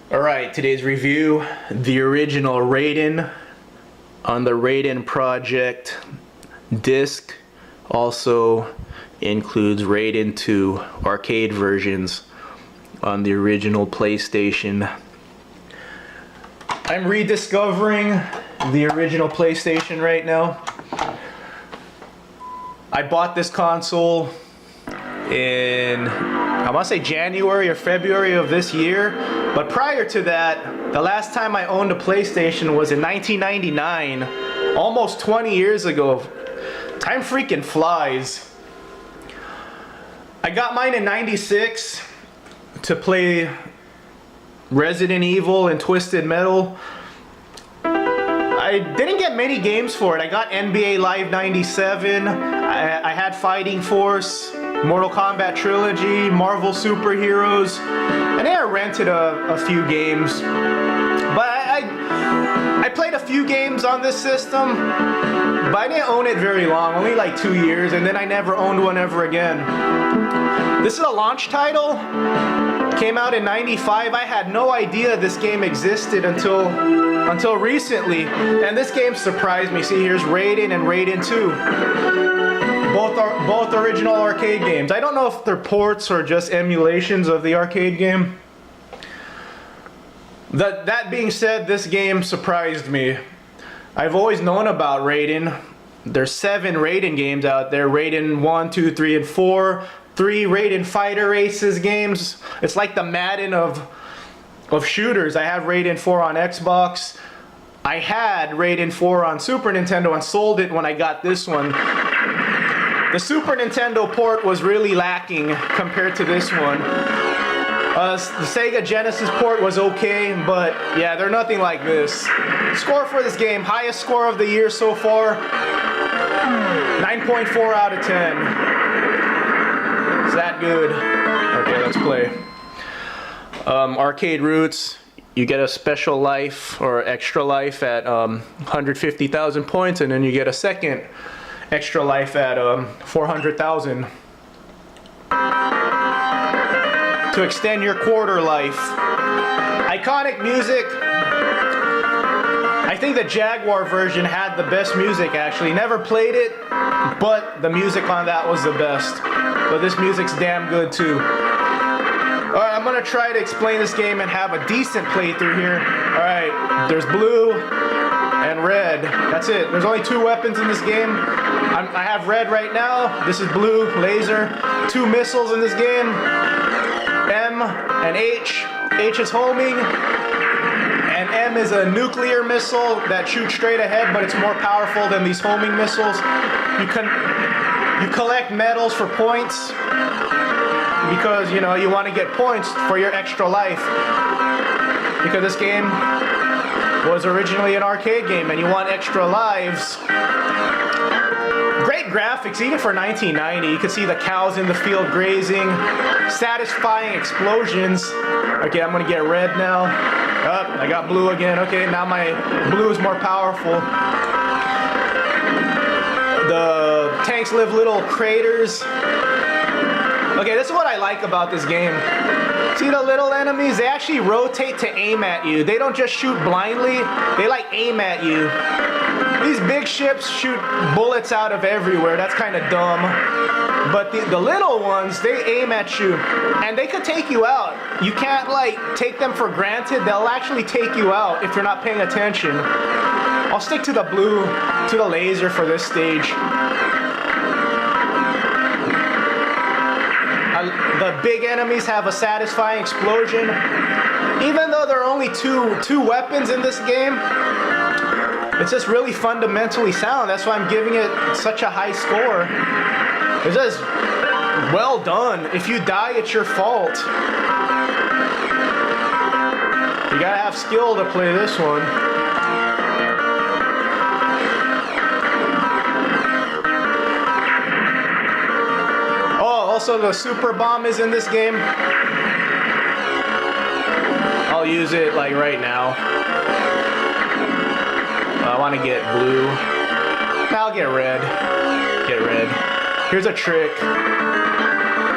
Alright, today's review, the original Raiden on the Raiden Project disc. Also includes Raiden 2 arcade versions on the original PlayStation. I'm rediscovering the original PlayStation right now. I bought this console in, I want to say January or February of this year, but prior to that, the last time I owned a PlayStation was in 1999, almost 20 years ago. Time freaking flies. I got mine in 96 to play Resident Evil and Twisted Metal. I didn't get many games for it. I got NBA Live 97, I had Fighting Force, Mortal Kombat Trilogy, Marvel Superheroes, and then I rented a few games. But I played a few games on this system, but I didn't own it very long, only like 2 years, and then I never owned one ever again. This is a launch title, came out in 95. I had no idea this game existed until recently, and this game surprised me. See, here's Raiden and Raiden 2. Both original arcade games. I don't know if they're ports or just emulations of the arcade game. That being said, this game surprised me. I've always known about Raiden. There's 7 Raiden games out there. Raiden 1, 2, 3, and 4. 3 Raiden Fighter Races games. It's like the Madden of shooters. I have Raiden 4 on Xbox. I had Raiden 4 on Super Nintendo and sold it when I got this one. The Super Nintendo port was really lacking compared to this one. The Sega Genesis port was okay, but yeah, they're nothing like this. Score for this game, highest score of the year so far, 9.4 out of 10. Is that good? Okay, let's play. Arcade roots, you get a special life or extra life at 150,000 points, and then you get a second extra life at 400,000 to extend your quarter life. Iconic music. I think the Jaguar version had the best music actually. Never played it, but the music on that was the best. But this music's damn good too. Alright, I'm gonna try to explain this game and have a decent playthrough here. Alright, there's blue and red. That's it. There's only 2 weapons in this game. I have red right now. This is blue, laser. 2 missiles in this game. M and H. H is homing. And M is a nuclear missile that shoots straight ahead, but it's more powerful than these homing missiles. You collect medals for points because, you know, you want to get points for your extra life. Because this game was originally an arcade game and you want extra lives. Great graphics, even for 1990. You can see the cows in the field grazing, satisfying explosions. Okay, I'm gonna get red now. Oh, I got blue again. Okay, now my blue is more powerful. The tanks live little craters. Okay, this is what I like about this game. See the little enemies? They actually rotate to aim at you. They don't just shoot blindly, they like aim at you. These big ships shoot bullets out of everywhere. That's kind of dumb. But the little ones, they aim at you and they could take you out. You can't like take them for granted. They'll actually take you out if you're not paying attention. I'll stick to the blue, to the laser for this stage. The big enemies have a satisfying explosion. Even though there are only two weapons in this game, it's just really fundamentally sound. That's why I'm giving it such a high score. It's just well done. If you die, it's your fault. You gotta have skill to play this one. Also, the super bomb is in this game. I'll use it like right now. I want to get blue. I'll get red. Get red. Here's a trick.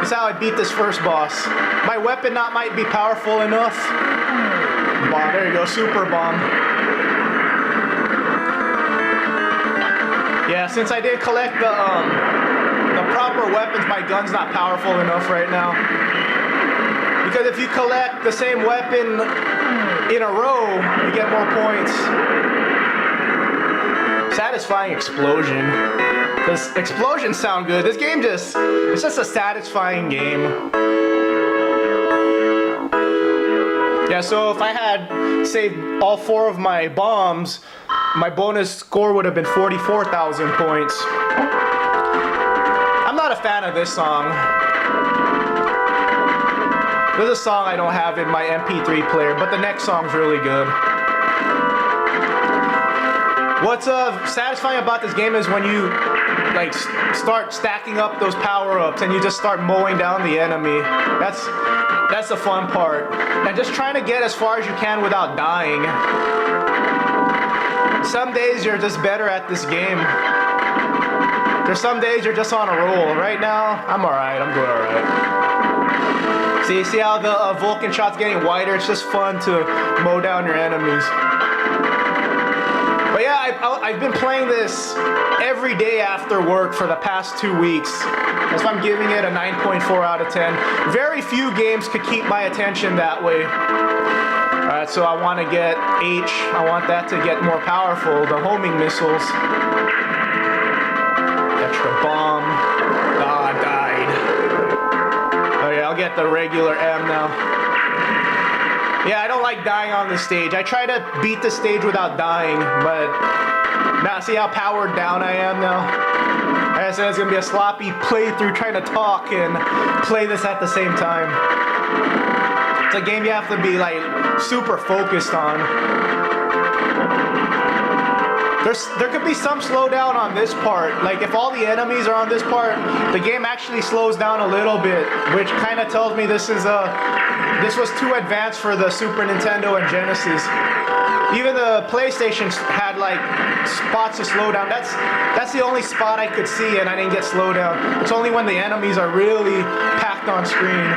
This is how I beat this first boss. My weapon might be powerful enough, Bomb. There you go, super bomb. Yeah, since I did collect the proper weapons, my gun's not powerful enough right now. Because if you collect the same weapon in a row, you get more points. Satisfying explosion. Because explosions sound good. This game it's just a satisfying game. Yeah, so if I had saved all 4 of my bombs, my bonus score would have been 44,000 points. I'm not a fan of this song. There's a song I don't have in my MP3 player, but the next song's really good. What's satisfying about this game is when you like start stacking up those power-ups and you just start mowing down the enemy. That's the fun part. And just trying to get as far as you can without dying. Some days you're just better at this game. There's some days you're just on a roll. Right now, I'm alright. I'm doing alright. See how the Vulcan shot's getting wider? It's just fun to mow down your enemies. But yeah, I've been playing this every day after work for the past 2 weeks. That's why I'm giving it a 9.4 out of 10. Very few games could keep my attention that way. Alright, so I want to get H. I want that to get more powerful. The homing missiles. Extra bomb. Ah, I died. Okay, I'll get the regular M now. Yeah, I don't like dying on this stage. I try to beat the stage without dying, but now see how powered down I am now? Like I said, it's gonna be a sloppy playthrough trying to talk and play this at the same time. It's a game you have to be like super focused on. There could be some slowdown on this part. Like if all the enemies are on this part, the game actually slows down a little bit, which kind of tells me this was too advanced for the Super Nintendo and Genesis. Even the PlayStation had like spots to slow down. That's the only spot I could see and I didn't get slowed down. It's only when the enemies are really packed on screen.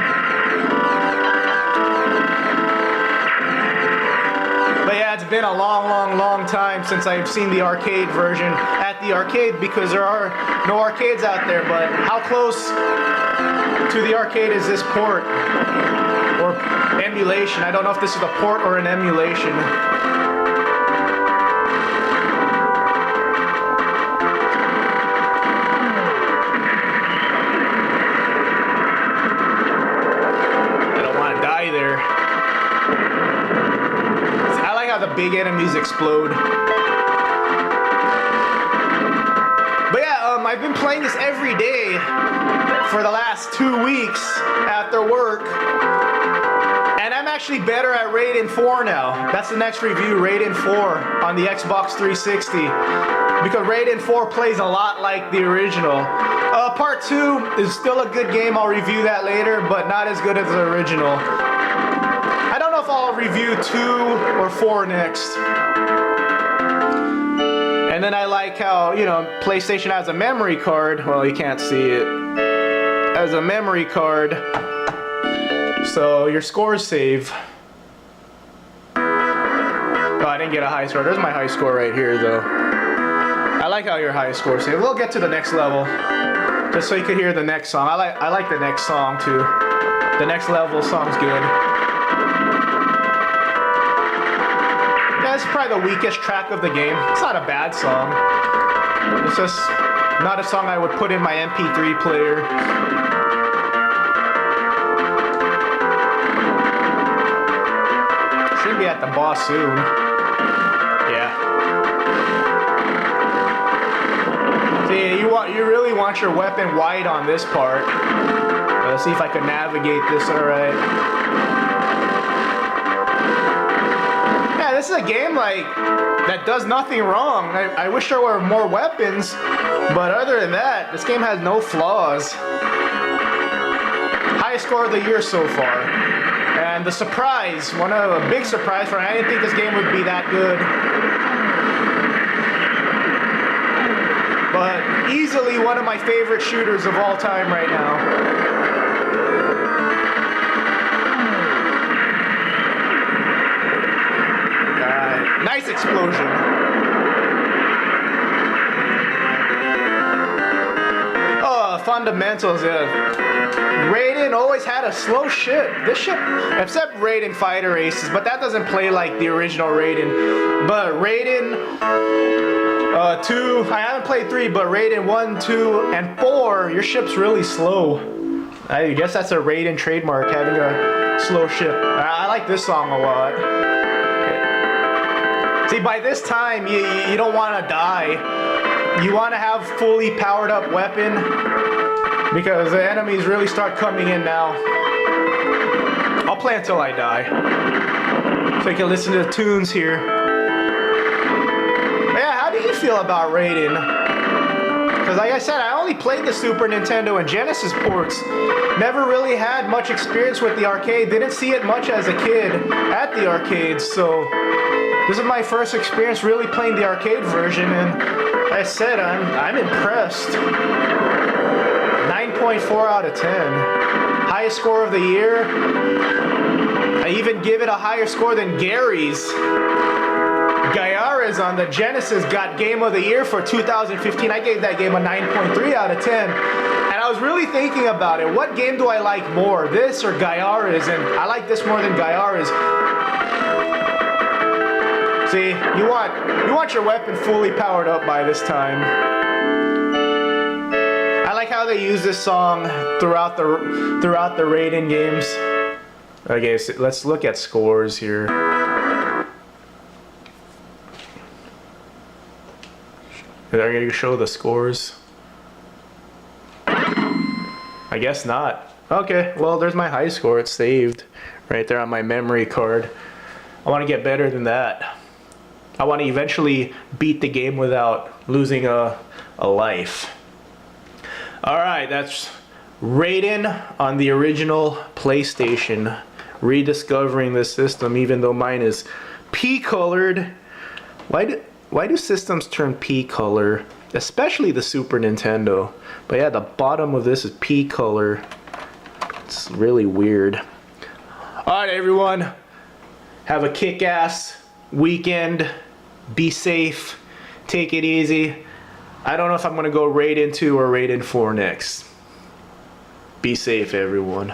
But yeah, it's been a long time since I've seen the arcade version at the arcade because there are no arcades out there. But how close to the arcade is this port? Or emulation? I don't know if this is a port or an emulation. I don't want to die there. I like how the big enemies explode. But yeah, I've been playing this every day for the last 2 weeks after work. And I'm actually better at Raiden 4 now. That's the next review, Raiden 4 on the Xbox 360. Because Raiden 4 plays a lot like the original. Part 2 is still a good game. I'll review that later, but not as good as the original. I don't know if I'll review 2 or 4 next. And then I like how, PlayStation has a memory card. Well, you can't see it. As a memory card. So your scores save. Oh, I didn't get a high score. There's my high score right here, though. I like how your high score save. We'll get to the next level, just so you can hear the next song. I like the next song too. The next level song's good. Yeah, it's probably the weakest track of the game. It's not a bad song. It's just not a song I would put in my MP3 player. Should be at the boss soon. Yeah. See, you really want your weapon wide on this part. Let's see if I can navigate this alright. Yeah, this is a game that does nothing wrong. I wish there were more weapons, but other than that, this game has no flaws. Highest score of the year so far. And the surprise, a big surprise for me, I didn't think this game would be that good. But easily one of my favorite shooters of all time right now. explosion. Oh, fundamentals. Raiden always had a slow ship. This ship, except Raiden Fighter Aces, but that doesn't play like the original Raiden. But Raiden 2, I haven't played 3, but Raiden 1, 2, and 4, your ship's really slow. I guess that's a Raiden trademark, having a slow ship. I like this song a lot. Okay. See, by this time, you don't want to die. You want to have fully powered up weapon, because the enemies really start coming in now. I'll play until I die, so you can listen to the tunes here. But yeah, how do you feel about Raiden? Because like I said, I only played the Super Nintendo and Genesis ports. Never really had much experience with the arcade. Didn't see it much as a kid at the arcades. So this is my first experience really playing the arcade version. And like I said, I'm impressed. 9.4 out of 10. Highest score of the year. I even give it a higher score than Gary's. Gaiara's on the Genesis got Game of the Year for 2015. I gave that game a 9.3 out of 10. And I was really thinking about it. What game do I like more, this or Gaiara's? And I like this more than Gaiara's. See, you want your weapon fully powered up by this time. I like how they use this song throughout the Raiden games. Okay, so let's look at scores here. Are they going to show the scores? I guess not. Okay, well, there's my high score. It's saved right there on my memory card. I want to get better than that. I want to eventually beat the game without losing a life. Alright, that's Raiden on the original PlayStation. Rediscovering this system, even though mine is P-colored. Why do systems turn P color? Especially the Super Nintendo. But yeah, the bottom of this is P color. It's really weird. Alright everyone, have a kick-ass weekend. Be safe. Take it easy. I don't know if I'm going to go Raiden 2 or Raiden 4 next. Be safe everyone.